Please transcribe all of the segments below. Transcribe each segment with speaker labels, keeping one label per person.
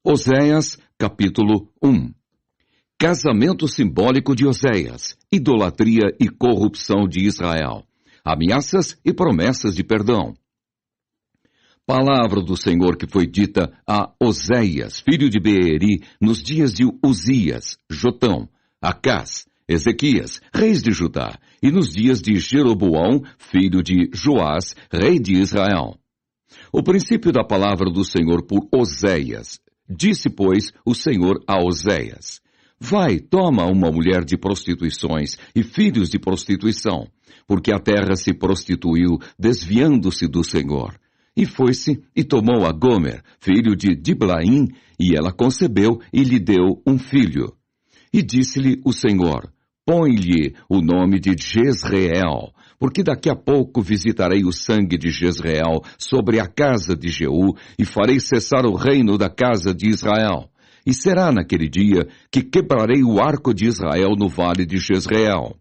Speaker 1: Oséias, capítulo 1. Casamento simbólico de Oséias, idolatria e corrupção de Israel, ameaças e promessas de perdão. Palavra do Senhor que foi dita a Oséias, filho de Beeri, nos dias de Uzias, Jotão, Acás, Ezequias, reis de Judá, e nos dias de Jeroboão, filho de Joás, rei de Israel. O princípio da palavra do Senhor por Oséias. Disse, pois, o Senhor a Oséias: Vai, toma uma mulher de prostituições e filhos de prostituição, porque a terra se prostituiu, desviando-se do Senhor. E foi-se e tomou a Gomer, filho de Diblaim, e ela concebeu e lhe deu um filho. E disse-lhe o Senhor: Põe-lhe o nome de Jezreel, porque daqui a pouco visitarei o sangue de Jezreel sobre a casa de Jeú, e farei cessar o reino da casa de Israel. E será naquele dia que quebrarei o arco de Israel no vale de Jezreel.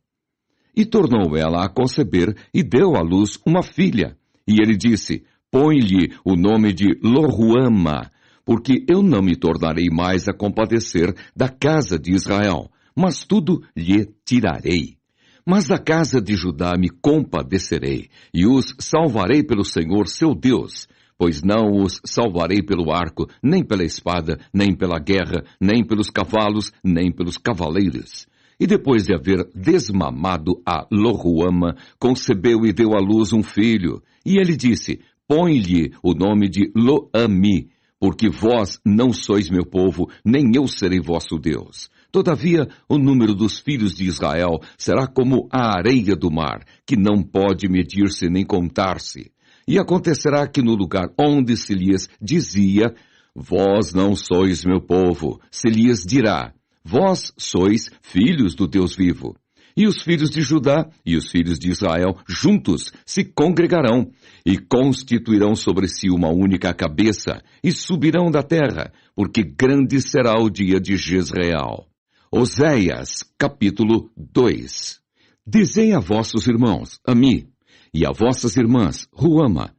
Speaker 1: E tornou ela a conceber, e deu à luz uma filha. E ele disse: Põe-lhe o nome de Loruama, porque eu não me tornarei mais a compadecer da casa de Israel, mas tudo lhe tirarei. Mas da casa de Judá me compadecerei, e os salvarei pelo Senhor seu Deus, pois não os salvarei pelo arco, nem pela espada, nem pela guerra, nem pelos cavalos, nem pelos cavaleiros. E depois de haver desmamado a Loruama, concebeu e deu à luz um filho. E ele disse: Põe-lhe o nome de Lo-ami, porque vós não sois meu povo, nem eu serei vosso Deus. Todavia, o número dos filhos de Israel será como a areia do mar, que não pode medir-se nem contar-se. E acontecerá que no lugar onde se lhes dizia: Vós não sois meu povo, se lhes dirá: Vós sois filhos do Deus vivo. E os filhos de Judá e os filhos de Israel juntos se congregarão e constituirão sobre si uma única cabeça e subirão da terra, porque grande será o dia de Jezreel. Oséias, capítulo 2. Dizei a vossos irmãos, Ami, e a vossas irmãs, Ruama: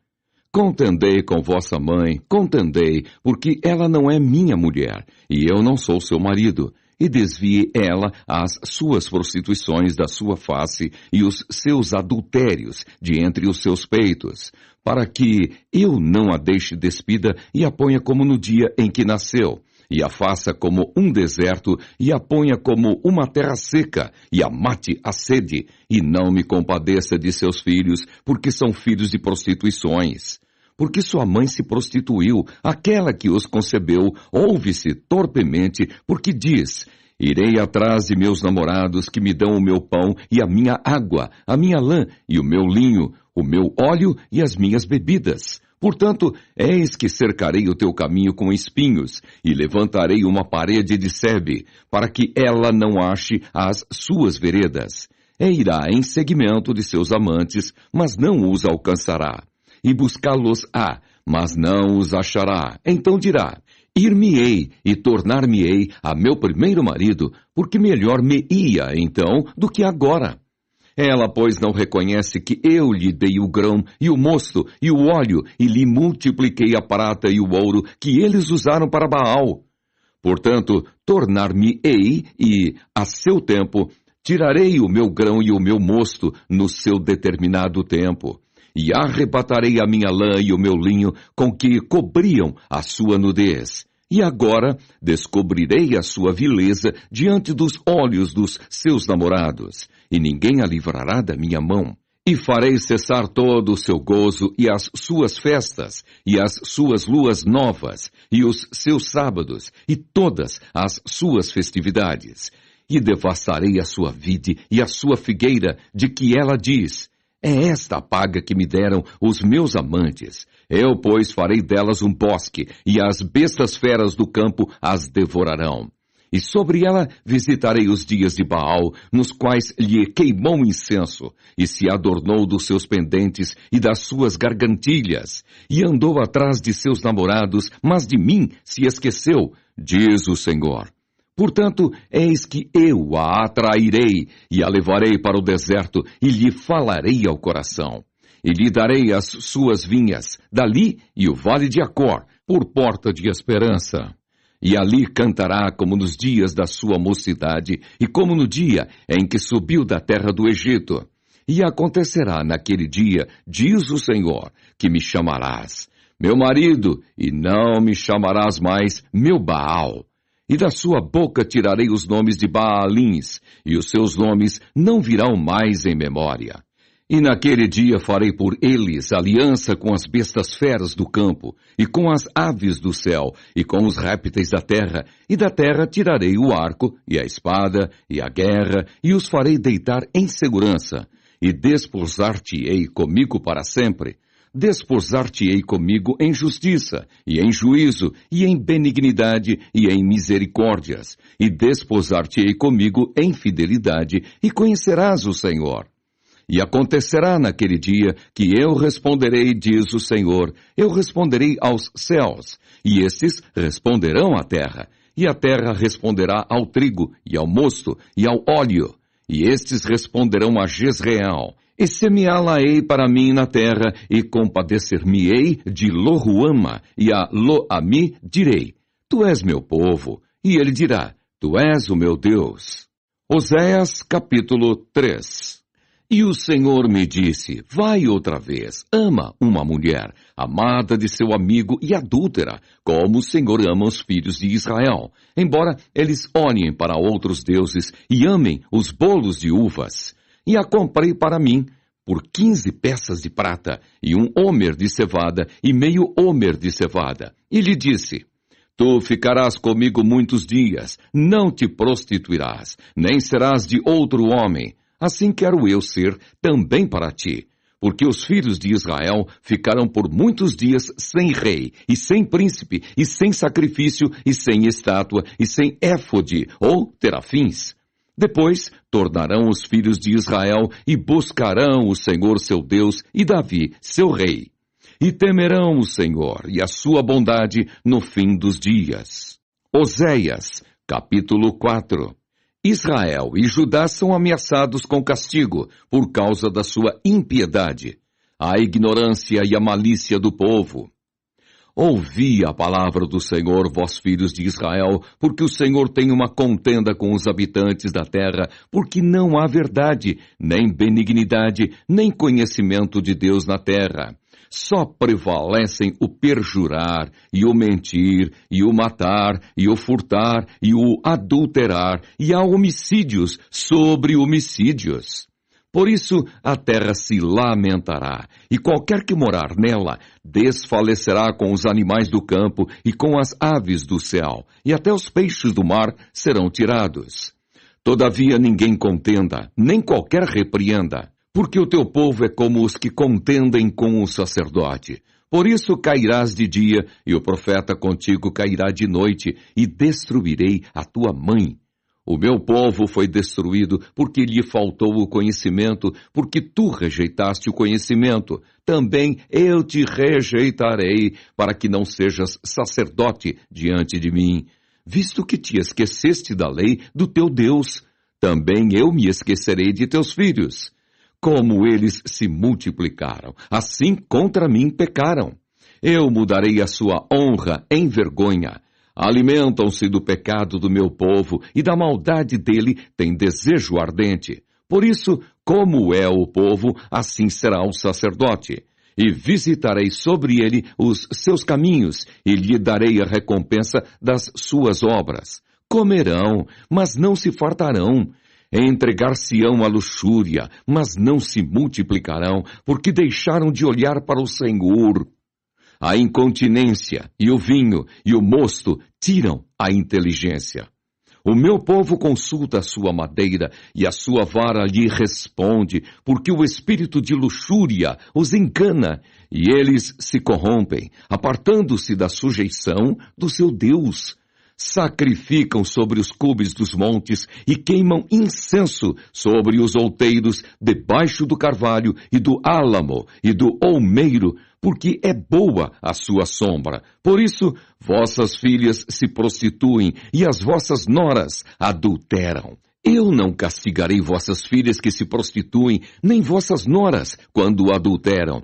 Speaker 1: Contendei com vossa mãe, contendei, porque ela não é minha mulher, e eu não sou seu marido. E desvie ela as suas prostituições da sua face e os seus adultérios de entre os seus peitos, para que eu não a deixe despida e a ponha como no dia em que nasceu, e a faça como um deserto e a ponha como uma terra seca, e a mate a sede, e não me compadeça de seus filhos, porque são filhos de prostituições. Porque sua mãe se prostituiu, aquela que os concebeu, ouve-se torpemente, porque diz: Irei atrás de meus namorados que me dão o meu pão e a minha água, a minha lã e o meu linho, o meu óleo e as minhas bebidas. Portanto, eis que cercarei o teu caminho com espinhos, e levantarei uma parede de sebe, para que ela não ache as suas veredas. E irá em seguimento de seus amantes, mas não os alcançará. E buscá-los-á, mas não os achará. Então dirá: Ir-me-ei e tornar-me-ei a meu primeiro marido, porque melhor me ia então do que agora. Ela, pois, não reconhece que eu lhe dei o grão e o mosto e o óleo, e lhe multipliquei a prata e o ouro que eles usaram para Baal. Portanto, tornar-me-ei e, a seu tempo, tirarei o meu grão e o meu mosto no seu determinado tempo. E arrebatarei a minha lã e o meu linho com que cobriam a sua nudez. E agora descobrirei a sua vileza diante dos olhos dos seus namorados, e ninguém a livrará da minha mão. E farei cessar todo o seu gozo e as suas festas, e as suas luas novas, e os seus sábados, e todas as suas festividades. E devastarei a sua vide e a sua figueira, de que ela diz: É esta a paga que me deram os meus amantes. Eu, pois, farei delas um bosque, e as bestas feras do campo as devorarão. E sobre ela visitarei os dias de Baal, nos quais lhe queimou incenso, e se adornou dos seus pendentes e das suas gargantilhas, e andou atrás de seus namorados, mas de mim se esqueceu, diz o Senhor. Portanto, eis que eu a atrairei, e a levarei para o deserto, e lhe falarei ao coração. E lhe darei as suas vinhas, dali e o vale de Acor, por porta de esperança. E ali cantará como nos dias da sua mocidade, e como no dia em que subiu da terra do Egito. E acontecerá naquele dia, diz o Senhor, que me chamarás meu marido, e não me chamarás mais meu Baal. E da sua boca tirarei os nomes de Baalins, e os seus nomes não virão mais em memória. E naquele dia farei por eles aliança com as bestas feras do campo, e com as aves do céu, e com os répteis da terra, e da terra tirarei o arco, e a espada, e a guerra, e os farei deitar em segurança, e desposar-te-ei comigo para sempre. Desposar-te-ei comigo em justiça, e em juízo, e em benignidade, e em misericórdias, e desposar-te-ei comigo em fidelidade, e conhecerás o Senhor. E acontecerá naquele dia que eu responderei, diz o Senhor, eu responderei aos céus, e estes responderão à terra, e a terra responderá ao trigo, e ao mosto, e ao óleo, e estes responderão a Jezreel. E semeá-la-ei para mim na terra, e compadecer-me-ei de Lo-ruama, e a Lo-ami direi, Tu és meu povo, e ele dirá, Tu és o meu Deus. Oséias, capítulo 3. E o Senhor me disse, vai outra vez, ama uma mulher, amada de seu amigo e adúltera, como o Senhor ama os filhos de Israel, embora eles olhem para outros deuses e amem os bolos de uvas. E a comprei para mim, por 15 peças de prata, e um homer de cevada, e meio homer de cevada. E lhe disse, Tu ficarás comigo muitos dias, não te prostituirás, nem serás de outro homem. Assim quero eu ser também para ti. Porque os filhos de Israel ficaram por muitos dias sem rei, e sem príncipe, e sem sacrifício, e sem estátua, e sem éfode, ou terafins. Depois tornarão os filhos de Israel e buscarão o Senhor seu Deus e Davi, seu rei. E temerão o Senhor e a sua bondade no fim dos dias. Oséias, capítulo 4. Israel e Judá são ameaçados com castigo por causa da sua impiedade, a ignorância e a malícia do povo. Ouvi a palavra do Senhor, vós filhos de Israel, porque o Senhor tem uma contenda com os habitantes da terra, porque não há verdade, nem benignidade, nem conhecimento de Deus na terra. Só prevalecem o perjurar, e o mentir, e o matar, e o furtar, e o adulterar, e há homicídios sobre homicídios. Por isso a terra se lamentará, e qualquer que morar nela desfalecerá com os animais do campo e com as aves do céu, e até os peixes do mar serão tirados. Todavia ninguém contenda, nem qualquer repreenda, porque o teu povo é como os que contendem com o sacerdote. Por isso cairás de dia, e o profeta contigo cairá de noite, e destruirei a tua mãe. O meu povo foi destruído porque lhe faltou o conhecimento, porque tu rejeitaste o conhecimento. Também eu te rejeitarei, para que não sejas sacerdote diante de mim. Visto que te esqueceste da lei do teu Deus, também eu me esquecerei de teus filhos. Como eles se multiplicaram, assim contra mim pecaram. Eu mudarei a sua honra em vergonha. Alimentam-se do pecado do meu povo, e da maldade dele têm desejo ardente. Por isso, como é o povo, assim será o sacerdote. E visitarei sobre ele os seus caminhos, e lhe darei a recompensa das suas obras. Comerão, mas não se fartarão. Entregar-se-ão à luxúria, mas não se multiplicarão, porque deixaram de olhar para o Senhor. A incontinência e o vinho e o mosto tiram a inteligência. O meu povo consulta a sua madeira e a sua vara lhe responde, porque o espírito de luxúria os engana e eles se corrompem, apartando-se da sujeição do seu Deus. Sacrificam sobre os cumes dos montes e queimam incenso sobre os outeiros, debaixo do carvalho e do álamo e do olmeiro, porque é boa a sua sombra. Por isso, vossas filhas se prostituem e as vossas noras adulteram. Eu não castigarei vossas filhas que se prostituem, nem vossas noras quando adulteram.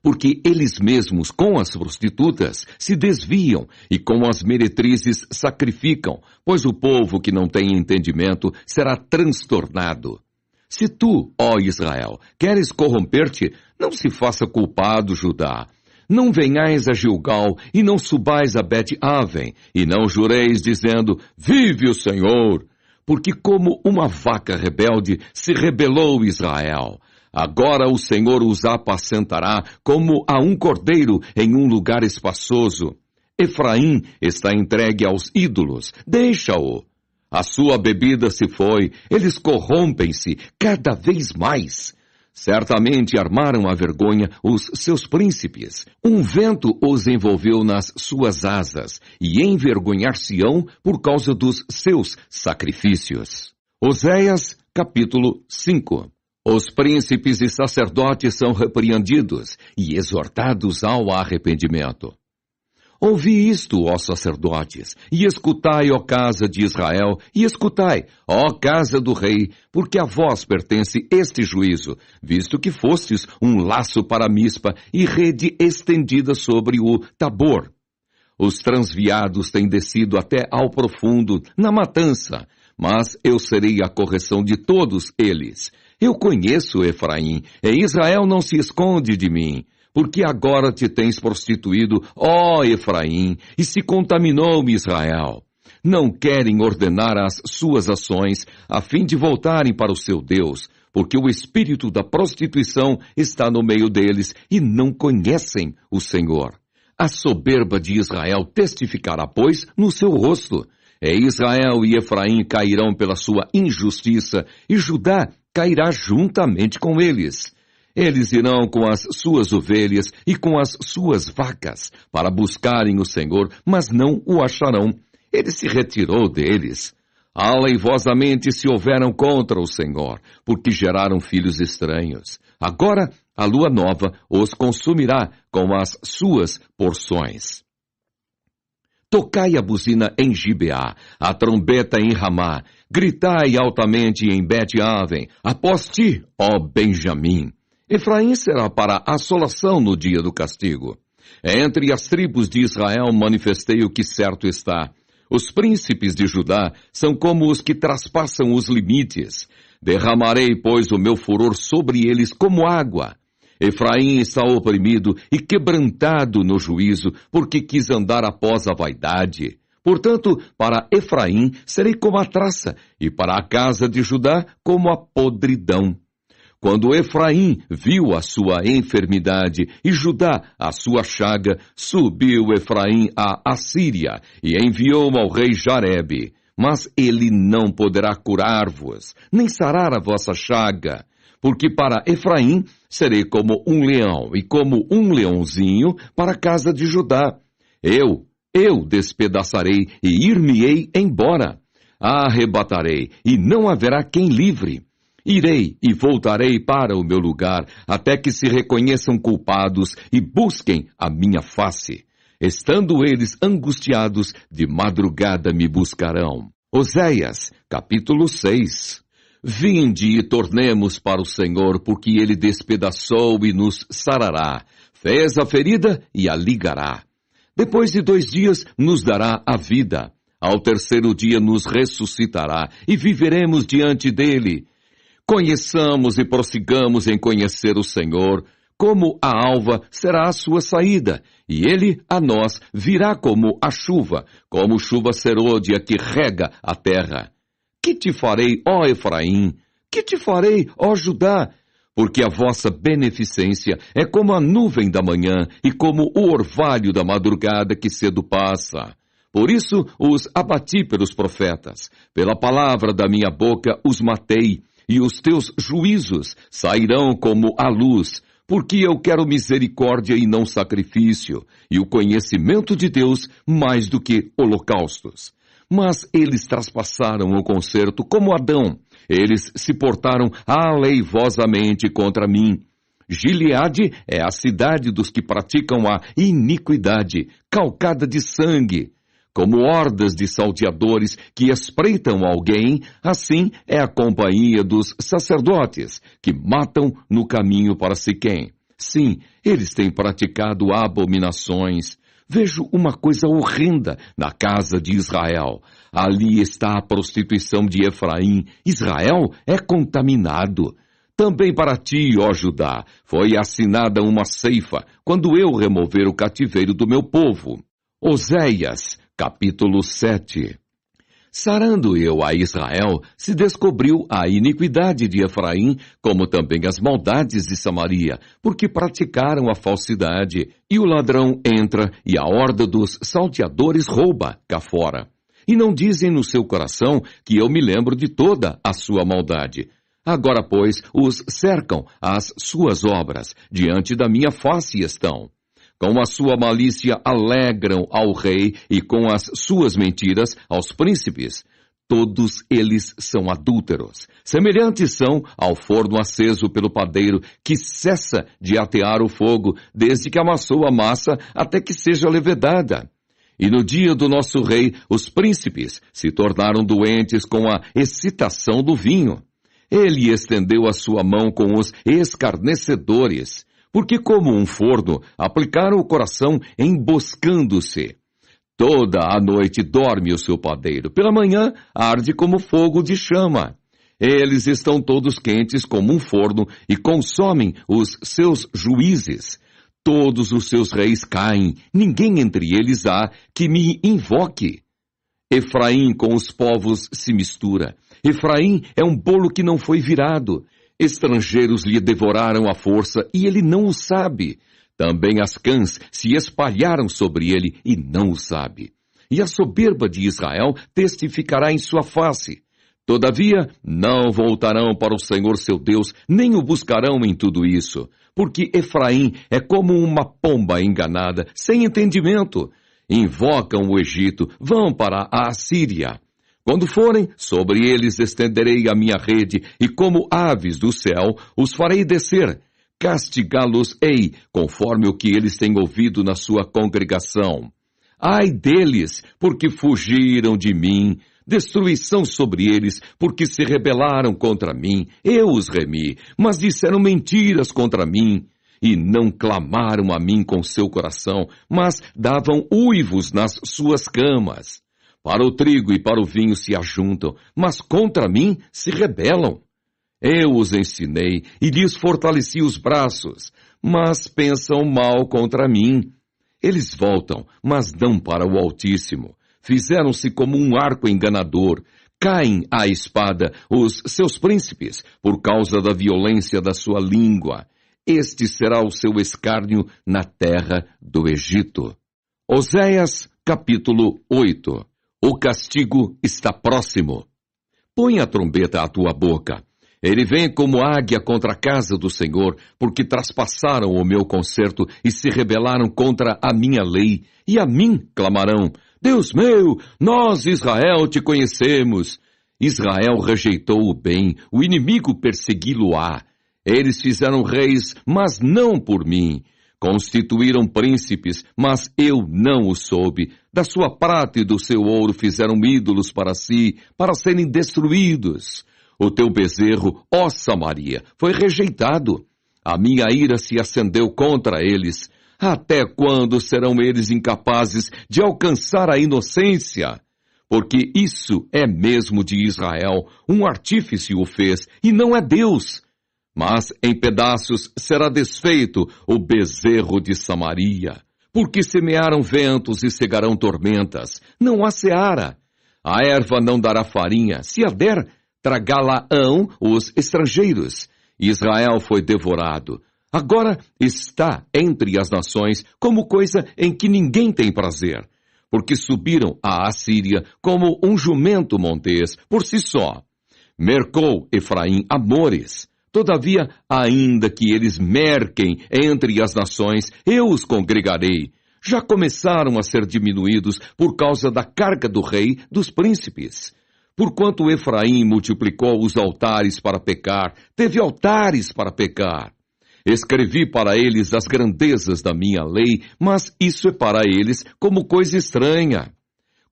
Speaker 1: porque eles mesmos, com as prostitutas, se desviam e com as meretrizes sacrificam, pois o povo que não tem entendimento será transtornado. Se tu, ó Israel, queres corromper-te, não se faça culpado, Judá. Não venhais a Gilgal, e não subais a Bet-Aven, e não jureis, dizendo, vive o Senhor. Porque como uma vaca rebelde se rebelou Israel. Agora o Senhor os apacentará como a um cordeiro em um lugar espaçoso. Efraim está entregue aos ídolos, deixa-o. A sua bebida se foi, eles corrompem-se cada vez mais. Certamente armaram a vergonha os seus príncipes. Um vento os envolveu nas suas asas, e envergonhar-se-ão por causa dos seus sacrifícios. Oséias, capítulo 5. Os príncipes e sacerdotes são repreendidos e exortados ao arrependimento. Ouvi isto, ó sacerdotes, e escutai, ó casa de Israel, e escutai, ó casa do rei, porque a vós pertence este juízo, visto que fostes um laço para Mispa e rede estendida sobre o Tabor. Os transviados têm descido até ao profundo, na matança, mas eu serei a correção de todos eles. Eu conheço Efraim, e Israel não se esconde de mim. Porque agora te tens prostituído, ó Efraim, e se contaminou Israel. Não querem ordenar as suas ações, a fim de voltarem para o seu Deus, porque o espírito da prostituição está no meio deles e não conhecem o Senhor. A soberba de Israel testificará, pois, no seu rosto. Israel e Efraim cairão pela sua injustiça, e Judá cairá juntamente com eles. Eles irão com as suas ovelhas e com as suas vacas para buscarem o Senhor, mas não o acharão. Ele se retirou deles. Aleivosamente se houveram contra o Senhor, porque geraram filhos estranhos. Agora a lua nova os consumirá com as suas porções. Tocai a buzina em Gibeá, a trombeta em Ramá, gritai altamente em Bet-Aven, após ti, ó Benjamim. Efraim será para assolação no dia do castigo. Entre as tribos de Israel manifestei o que certo está. Os príncipes de Judá são como os que traspassam os limites. Derramarei, pois, o meu furor sobre eles como água. Efraim está oprimido e quebrantado no juízo, porque quis andar após a vaidade. Portanto, para Efraim serei como a traça, e para a casa de Judá como a podridão. Quando Efraim viu a sua enfermidade e Judá a sua chaga, subiu Efraim à Assíria e enviou ao rei Jarebe. Mas ele não poderá curar-vos, nem sarar a vossa chaga, porque para Efraim serei como um leão e como um leãozinho para a casa de Judá. Eu despedaçarei e ir-me-ei embora. Arrebatarei e não haverá quem livre. Irei e voltarei para o meu lugar, até que se reconheçam culpados e busquem a minha face. Estando eles angustiados, de madrugada me buscarão. Oséias, capítulo 6. Vinde e tornemos para o Senhor, porque ele despedaçou e nos sarará. Fez a ferida e a ligará. Depois de 2 dias nos dará a vida. Ao 3º dia nos ressuscitará e viveremos diante dele. Conheçamos e prossigamos em conhecer o Senhor, como a alva será a sua saída, e ele a nós virá como a chuva, como chuva serôdia que rega a terra. Que te farei, ó Efraim? Que te farei, ó Judá? Porque a vossa beneficência é como a nuvem da manhã e como o orvalho da madrugada que cedo passa. Por isso os abati pelos profetas, pela palavra da minha boca os matei, e os teus juízos sairão como a luz, porque eu quero misericórdia e não sacrifício, e o conhecimento de Deus mais do que holocaustos. Mas eles traspassaram o concerto como Adão, eles se portaram aleivosamente contra mim. Gileade é a cidade dos que praticam a iniquidade, calcada de sangue. Como hordas de salteadores que espreitam alguém, assim é a companhia dos sacerdotes, que matam no caminho para Siquém. Sim, eles têm praticado abominações. Vejo uma coisa horrenda na casa de Israel. Ali está a prostituição de Efraim. Israel é contaminado. Também para ti, ó Judá, foi assinada uma ceifa, quando eu remover o cativeiro do meu povo. Oséias, capítulo 7. Sarando eu a Israel, se descobriu a iniquidade de Efraim, como também as maldades de Samaria, porque praticaram a falsidade, e o ladrão entra, e a horda dos salteadores rouba cá fora. E não dizem no seu coração que eu me lembro de toda a sua maldade. Agora, pois, os cercam as suas obras, diante da minha face estão. Com a sua malícia alegram ao rei e com as suas mentiras aos príncipes. Todos eles são adúlteros. Semelhantes são ao forno aceso pelo padeiro, que cessa de atear o fogo, desde que amassou a massa até que seja levedada. E no dia do nosso rei, os príncipes se tornaram doentes com a excitação do vinho. Ele estendeu a sua mão com os escarnecedores, porque como um forno, aplicaram o coração emboscando-se. Toda a noite dorme o seu padeiro, pela manhã arde como fogo de chama. Eles estão todos quentes como um forno e consomem os seus juízes. Todos os seus reis caem, ninguém entre eles há que me invoque. Efraim com os povos se mistura. Efraim é um bolo que não foi virado. Estrangeiros lhe devoraram a força e ele não o sabe. Também as cãs se espalharam sobre ele e não o sabe. E a soberba de Israel testificará em sua face. Todavia, não voltarão para o Senhor seu Deus, nem o buscarão em tudo isso. Porque Efraim é como uma pomba enganada, sem entendimento. Invocam o Egito, vão para a Assíria. Quando forem, sobre eles estenderei a minha rede, e como aves do céu, os farei descer. Castigá-los-ei, conforme o que eles têm ouvido na sua congregação. Ai deles, porque fugiram de mim. Destruição sobre eles, porque se rebelaram contra mim. Eu os remi, mas disseram mentiras contra mim. E não clamaram a mim com seu coração, mas davam uivos nas suas camas. Para o trigo e para o vinho se ajuntam, mas contra mim se rebelam. Eu os ensinei e lhes fortaleci os braços, mas pensam mal contra mim. Eles voltam, mas dão para o Altíssimo. Fizeram-se como um arco enganador. Caem à espada os seus príncipes, por causa da violência da sua língua. Este será o seu escárnio na terra do Egito. Oséias, capítulo 8. O castigo está próximo. Põe a trombeta à tua boca. Ele vem como águia contra a casa do Senhor, porque traspassaram o meu concerto e se rebelaram contra a minha lei. E a mim clamarão: Deus meu, nós, Israel, te conhecemos. Israel rejeitou o bem, o inimigo persegui-lo-á. Eles fizeram reis, mas não por mim. Constituíram príncipes, mas eu não o soube. Da sua prata e do seu ouro fizeram ídolos para si, para serem destruídos. O teu bezerro, ó Samaria, foi rejeitado. A minha ira se acendeu contra eles. Até quando serão eles incapazes de alcançar a inocência? Porque isso é mesmo de Israel. Um artífice o fez, e não é Deus. Mas em pedaços será desfeito o bezerro de Samaria. Porque semearam ventos e cegarão tormentas. Não há seara. A erva não dará farinha. Se a der, tragá-la-ão os estrangeiros. Israel foi devorado. Agora está entre as nações como coisa em que ninguém tem prazer. Porque subiram à Assíria como um jumento montês por si só. Mercou Efraim amores. Todavia, ainda que eles merquem entre as nações, eu os congregarei. Já começaram a ser diminuídos por causa da carga do rei dos príncipes. Porquanto Efraim multiplicou os altares para pecar, teve altares para pecar. Escrevi para eles as grandezas da minha lei, mas isso é para eles como coisa estranha.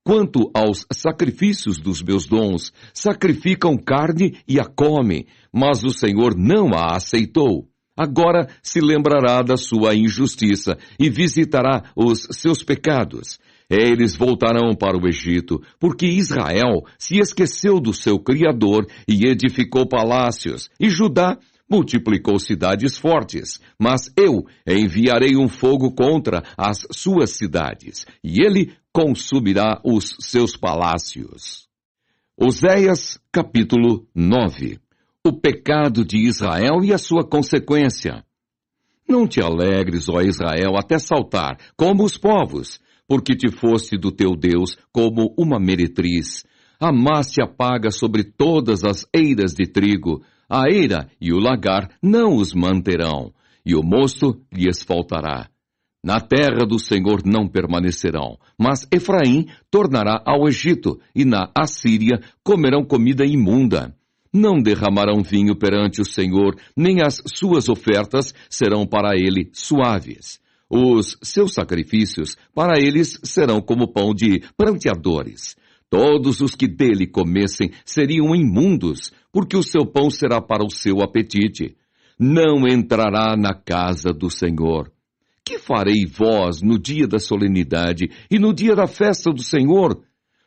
Speaker 1: Quanto aos sacrifícios dos meus dons, sacrificam carne e a comem, mas o Senhor não a aceitou. Agora se lembrará da sua injustiça e visitará os seus pecados. Eles voltarão para o Egito, porque Israel se esqueceu do seu Criador e edificou palácios, e Judá multiplicou cidades fortes. Mas eu enviarei um fogo contra as suas cidades, e ele consumirá os seus palácios. Oséias, capítulo 9. O pecado de Israel e a sua consequência. Não te alegres, ó Israel, até saltar, como os povos, porque te foste do teu Deus como uma meretriz. Amaste a paga sobre todas as eiras de trigo. A eira e o lagar não os manterão, e o mosto lhes faltará. Na terra do Senhor não permanecerão, mas Efraim tornará ao Egito, e na Assíria comerão comida imunda. Não derramarão vinho perante o Senhor, nem as suas ofertas serão para ele suaves. Os seus sacrifícios para eles serão como pão de pranteadores. Todos os que dele comessem seriam imundos, porque o seu pão será para o seu apetite. Não entrará na casa do Senhor. Que farei vós no dia da solenidade e no dia da festa do Senhor?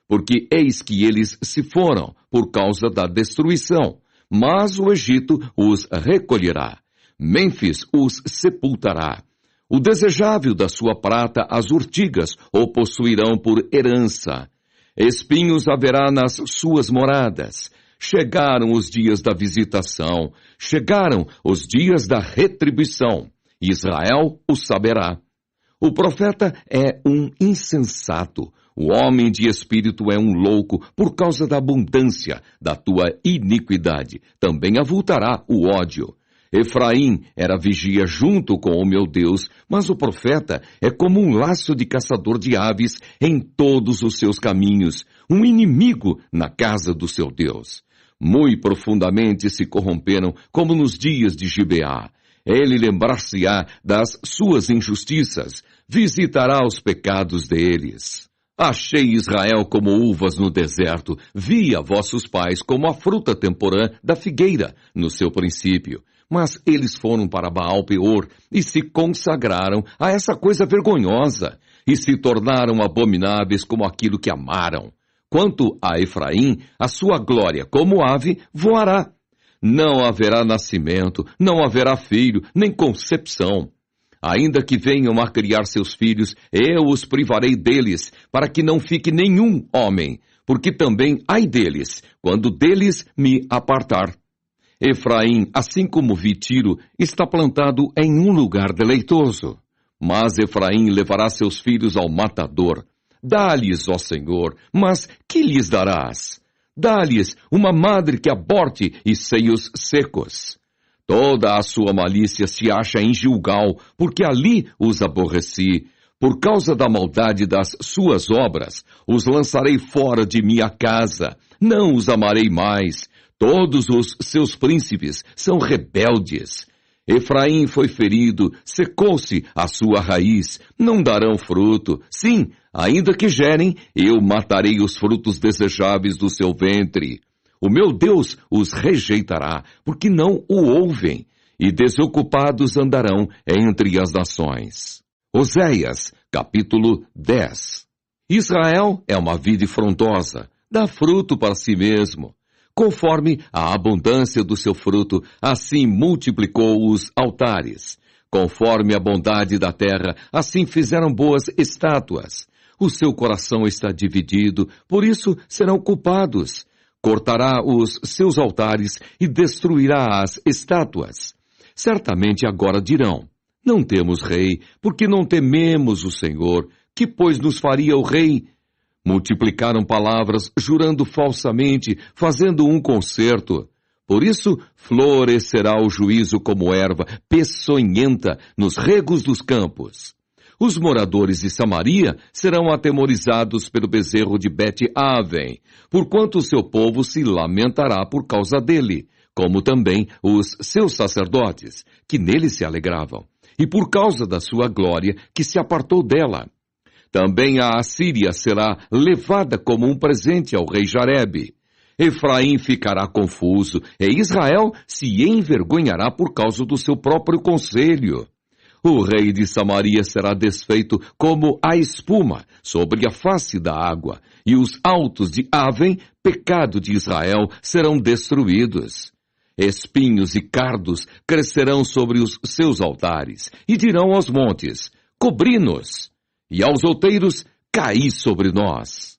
Speaker 1: Porque eis que eles se foram por causa da destruição, mas o Egito os recolherá. Mênfis os sepultará. O desejável da sua prata as urtigas o possuirão por herança. Espinhos haverá nas suas moradas. Chegaram os dias da visitação, chegaram os dias da retribuição. Israel o saberá. O profeta é um insensato, o homem de espírito é um louco por causa da abundância da tua iniquidade. Também avultará o ódio. Efraim era vigia junto com o meu Deus, mas o profeta é como um laço de caçador de aves em todos os seus caminhos, um inimigo na casa do seu Deus. Muito profundamente se corromperam, como nos dias de Gibeá. Ele lembrar-se-á das suas injustiças, visitará os pecados deles. Achei Israel como uvas no deserto, vi a vossos pais como a fruta temporã da figueira no seu princípio. Mas eles foram para Baal-Peor e se consagraram a essa coisa vergonhosa, e se tornaram abomináveis como aquilo que amaram. Quanto a Efraim, a sua glória como ave voará. Não haverá nascimento, não haverá filho, nem concepção. Ainda que venham a criar seus filhos, eu os privarei deles, para que não fique nenhum homem, porque também ai deles, quando deles me apartar. Efraim, assim como vi Tiro, está plantado em um lugar deleitoso. Mas Efraim levará seus filhos ao matador. Dá-lhes, ó Senhor, mas que lhes darás? Dá-lhes uma madre que aborte e seios secos. Toda a sua malícia se acha em Gilgal, porque ali os aborreci. Por causa da maldade das suas obras, os lançarei fora de minha casa. Não os amarei mais. Todos os seus príncipes são rebeldes. Efraim foi ferido, secou-se a sua raiz, não darão fruto. Sim, ainda que gerem, eu matarei os frutos desejáveis do seu ventre. O meu Deus os rejeitará, porque não o ouvem, e desocupados andarão entre as nações. Oséias, capítulo 10. Israel é uma vide frondosa, dá fruto para si mesmo. Conforme a abundância do seu fruto, assim multiplicou os altares. Conforme a bondade da terra, assim fizeram boas estátuas. O seu coração está dividido, por isso serão culpados. Cortará os seus altares e destruirá as estátuas. Certamente agora dirão, não temos rei, porque não tememos o Senhor. Que, pois, nos faria o rei? Multiplicaram palavras, jurando falsamente, fazendo um concerto. Por isso, florescerá o juízo como erva peçonhenta nos regos dos campos. Os moradores de Samaria serão atemorizados pelo bezerro de Bet-Aven, porquanto o seu povo se lamentará por causa dele, como também os seus sacerdotes, que nele se alegravam, e por causa da sua glória, que se apartou dela. Também a Assíria será levada como um presente ao rei Jarebe. Efraim ficará confuso, e Israel se envergonhará por causa do seu próprio conselho. O rei de Samaria será desfeito como a espuma sobre a face da água, e os altos de Aven, pecado de Israel, serão destruídos. Espinhos e cardos crescerão sobre os seus altares, e dirão aos montes, cobri-nos, e aos outeiros, caí sobre nós.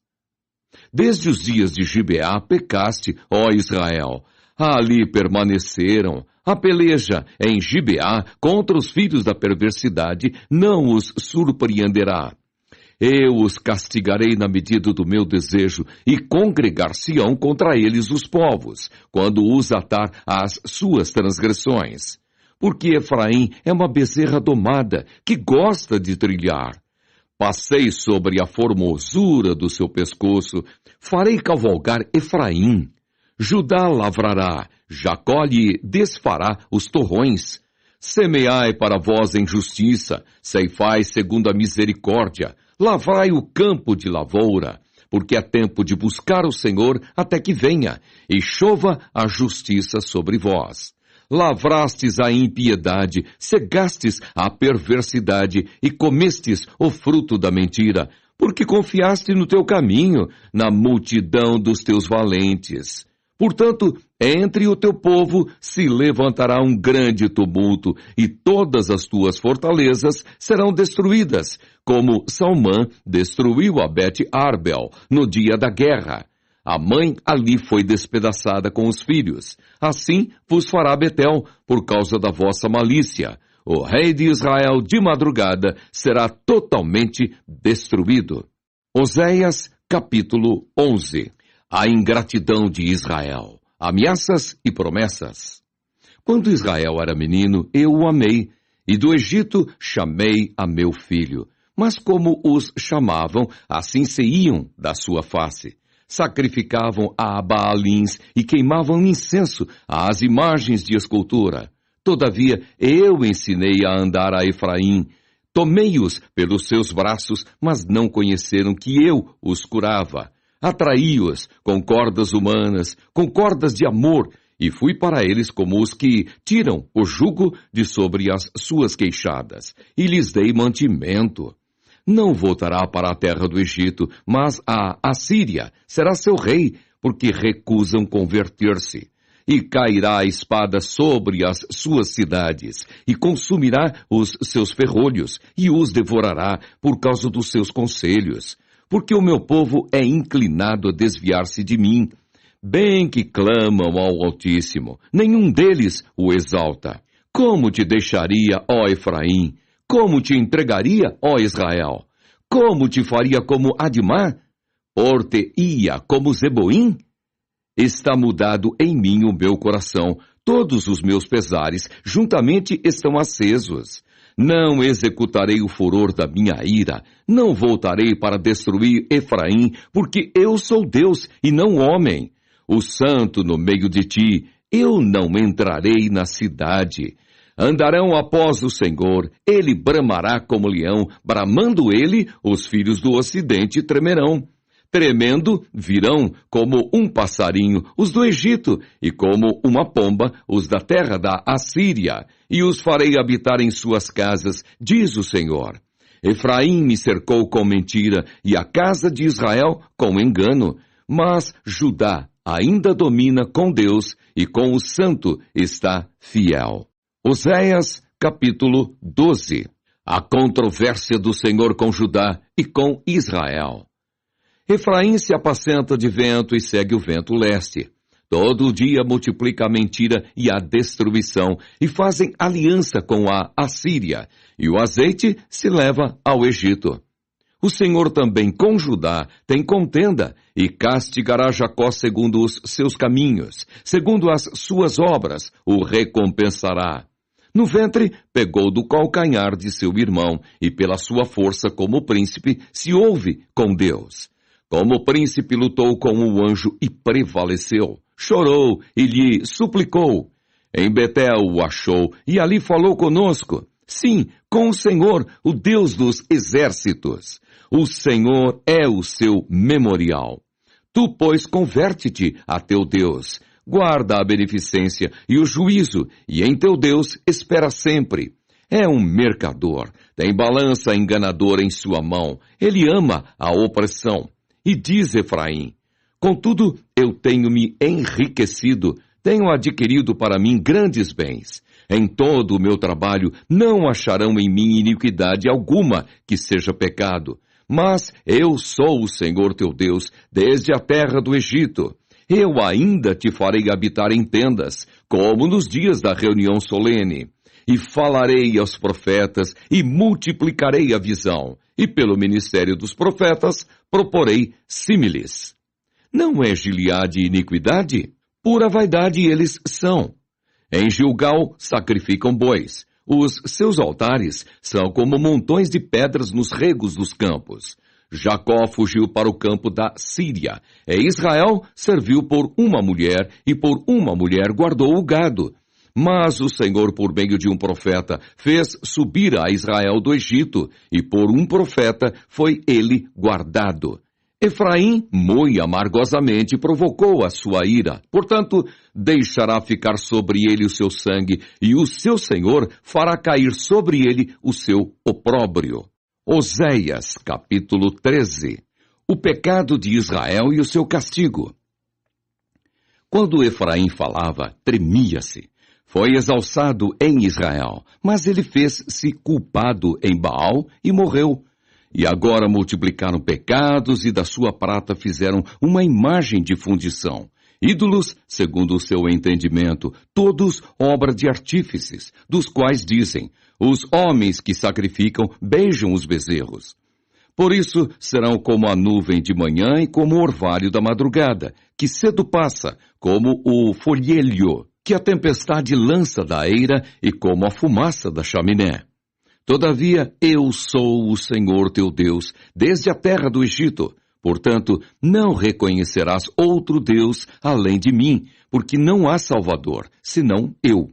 Speaker 1: Desde os dias de Gibeá pecaste, ó Israel. Ali permaneceram. A peleja em Gibeá contra os filhos da perversidade não os surpreenderá. Eu os castigarei na medida do meu desejo, e congregar-se-ão contra eles os povos, quando os atar às suas transgressões. Porque Efraim é uma bezerra domada, que gosta de trilhar. Passei sobre a formosura do seu pescoço, farei cavalgar Efraim. Judá lavrará, Jacó lhe desfará os torrões. Semeai para vós em justiça, ceifai segundo a misericórdia, lavrai o campo de lavoura, porque é tempo de buscar o Senhor até que venha, e chova a justiça sobre vós. Lavrastes a impiedade, cegastes a perversidade e comestes o fruto da mentira, porque confiaste no teu caminho, na multidão dos teus valentes. Portanto, entre o teu povo se levantará um grande tumulto, e todas as tuas fortalezas serão destruídas, como Salmã destruiu a Bet-Arbel no dia da guerra. A mãe ali foi despedaçada com os filhos. Assim vos fará Betel, por causa da vossa malícia. O rei de Israel, de madrugada, será totalmente destruído. Oséias, capítulo 11. A ingratidão de Israel. Ameaças e promessas. Quando Israel era menino, eu o amei, e do Egito chamei a meu filho. Mas como os chamavam, assim se iam da sua face. Sacrificavam a Baalins e queimavam incenso às imagens de escultura. Todavia, eu ensinei a andar a Efraim. Tomei-os pelos seus braços, mas não conheceram que eu os curava. Atraí-os com cordas humanas, com cordas de amor, e fui para eles como os que tiram o jugo de sobre as suas queixadas, e lhes dei mantimento. Não voltará para a terra do Egito, mas a Assíria será seu rei, porque recusam converter-se. E cairá a espada sobre as suas cidades, e consumirá os seus ferrolhos, e os devorará por causa dos seus conselhos. Porque o meu povo é inclinado a desviar-se de mim. Bem que clamam ao Altíssimo, nenhum deles o exalta. Como te deixaria, ó Efraim? Como te entregaria, ó Israel? Como te faria como Admá? Or-te-ia como Zeboim? Está mudado em mim o meu coração, todos os meus pesares juntamente estão acesos. Não executarei o furor da minha ira, não voltarei para destruir Efraim, porque eu sou Deus e não homem. O santo no meio de ti, eu não entrarei na cidade. Andarão após o Senhor, ele bramará como leão, bramando ele, os filhos do ocidente tremerão. Tremendo, virão como um passarinho os do Egito, e como uma pomba os da terra da Assíria, e os farei habitar em suas casas, diz o Senhor. Efraim me cercou com mentira, e a casa de Israel com engano, mas Judá ainda domina com Deus, e com o Santo está fiel. Oséias, capítulo 12. A controvérsia do Senhor com Judá e com Israel. Efraim se apacenta de vento e segue o vento leste. Todo dia multiplica a mentira e a destruição, e fazem aliança com a Assíria, e o azeite se leva ao Egito. O Senhor também com Judá tem contenda, e castigará Jacó segundo os seus caminhos, segundo as suas obras, o recompensará. No ventre, pegou do calcanhar de seu irmão, e pela sua força como príncipe se houve com Deus. Como príncipe lutou com o anjo e prevaleceu. Chorou e lhe suplicou. Em Betel o achou e ali falou conosco. Sim, com o Senhor, o Deus dos exércitos. O Senhor é o seu memorial. Tu, pois, converte-te a teu Deus, guarda a beneficência e o juízo, e em teu Deus espera sempre. É um mercador, tem balança enganadora em sua mão, ele ama a opressão. E diz Efraim: contudo, eu tenho me enriquecido, tenho adquirido para mim grandes bens. Em todo o meu trabalho não acharão em mim iniquidade alguma que seja pecado. Mas eu sou o Senhor teu Deus, desde a terra do Egito. Eu ainda te farei habitar em tendas, como nos dias da reunião solene. E falarei aos profetas, e multiplicarei a visão. E pelo ministério dos profetas, proporei símiles. Não é Gileade iniquidade? Pura vaidade eles são. Em Gilgal sacrificam bois. Os seus altares são como montões de pedras nos regos dos campos. Jacó fugiu para o campo da Síria. E Israel serviu por uma mulher, e por uma mulher guardou o gado. Mas o Senhor, por meio de um profeta, fez subir a Israel do Egito, e por um profeta foi ele guardado. Efraim, muito amargosamente, provocou a sua ira. Portanto, deixará ficar sobre ele o seu sangue, e o seu Senhor fará cair sobre ele o seu opróbrio. Oséias, capítulo 13. O pecado de Israel e o seu castigo. Quando Efraim falava, tremia-se. Foi exalçado em Israel, mas ele fez-se culpado em Baal e morreu. E agora multiplicaram pecados e da sua prata fizeram uma imagem de fundição. Ídolos, segundo o seu entendimento, todos obra de artífices, dos quais dizem: os homens que sacrificam beijam os bezerros. Por isso serão como a nuvem de manhã e como o orvalho da madrugada, que cedo passa, como o folhelho, que a tempestade lança da eira e como a fumaça da chaminé. Todavia, eu sou o Senhor teu Deus, desde a terra do Egito. Portanto, não reconhecerás outro Deus além de mim, porque não há Salvador, senão eu.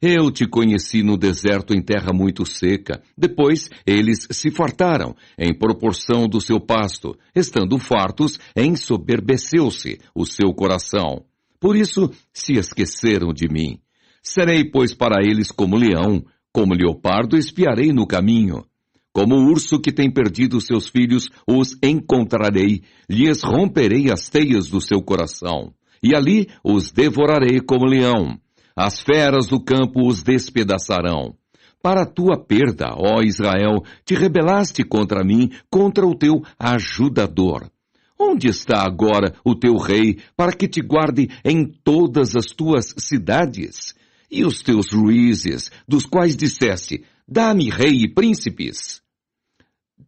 Speaker 1: Eu te conheci no deserto em terra muito seca. Depois, eles se fartaram, em proporção do seu pasto. Estando fartos, ensoberbeceu-se o seu coração. Por isso, se esqueceram de mim. Serei, pois, para eles como leão, como leopardo espiarei no caminho. Como o urso que tem perdido seus filhos, os encontrarei, lhes romperei as teias do seu coração, e ali os devorarei como leão. As feras do campo os despedaçarão. Para a tua perda, ó Israel, te rebelaste contra mim, contra o teu ajudador. Onde está agora o teu rei, para que te guarde em todas as tuas cidades? E os teus juízes, dos quais disseste: dá-me rei e príncipes?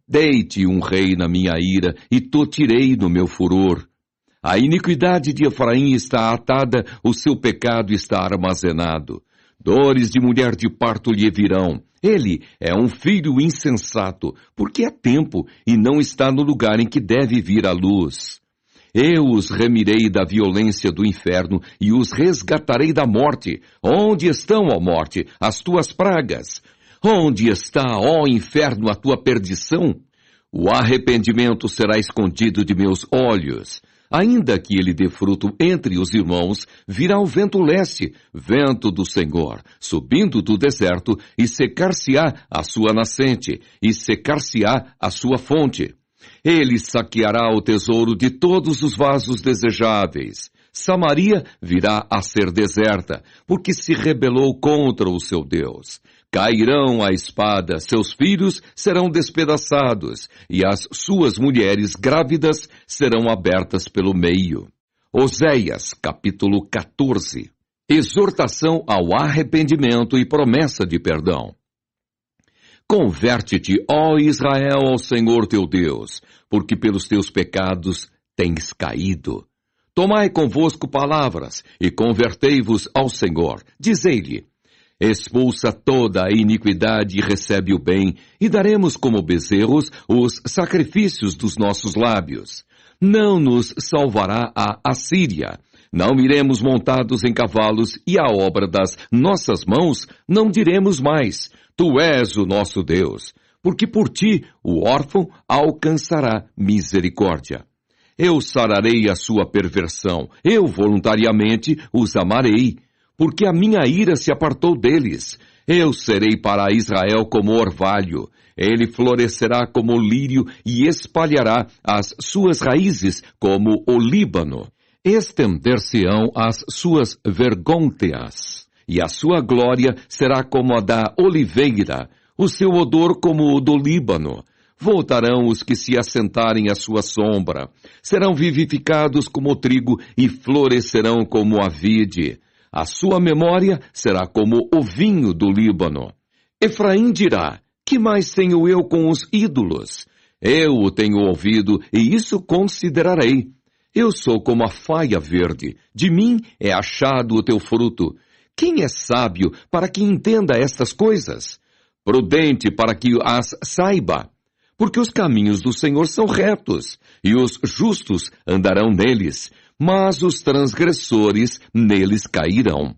Speaker 1: Dei-te um rei na minha ira, e te tirei no meu furor. A iniquidade de Efraim está atada, o seu pecado está armazenado. Dores de mulher de parto lhe virão. Ele é um filho insensato, porque é tempo, e não está no lugar em que deve vir a luz. Eu os remirei da violência do inferno e os resgatarei da morte. Onde estão, ó morte, as tuas pragas? Onde está, ó inferno, a tua perdição? O arrependimento será escondido de meus olhos. Ainda que ele dê fruto entre os irmãos, virá o vento leste, vento do Senhor, subindo do deserto, e secar-se-á a sua nascente, e secar-se-á a sua fonte. Ele saqueará o tesouro de todos os vasos desejáveis. Samaria virá a ser deserta, porque se rebelou contra o seu Deus. Cairão a espada, seus filhos serão despedaçados, e as suas mulheres grávidas serão abertas pelo meio. Oséias, capítulo 14. Exortação ao arrependimento e promessa de perdão. Converte-te, ó Israel, ao Senhor teu Deus, porque pelos teus pecados tens caído. Tomai convosco palavras, e convertei-vos ao Senhor. Dizei-lhe: expulsa toda a iniquidade e recebe o bem, e daremos como bezerros os sacrifícios dos nossos lábios. Não nos salvará a Assíria. Não iremos montados em cavalos, e a obra das nossas mãos não diremos mais: tu és o nosso Deus, porque por ti o órfão alcançará misericórdia. Eu sararei a sua perversão, eu voluntariamente os amarei, porque a minha ira se apartou deles. Eu serei para Israel como orvalho, ele florescerá como o lírio e espalhará as suas raízes como o Líbano. Estender-se-ão as suas vergônteas, e a sua glória será como a da oliveira, o seu odor como o do Líbano. Voltarão os que se assentarem à sua sombra, serão vivificados como o trigo e florescerão como a vide. A sua memória será como o vinho do Líbano. Efraim dirá, que mais tenho eu com os ídolos? Eu o tenho ouvido e isso considerarei. Eu sou como a faia verde, de mim é achado o teu fruto. Quem é sábio para que entenda estas coisas? Prudente para que as saiba. Porque os caminhos do Senhor são retos, e os justos andarão neles, mas os transgressores neles cairão.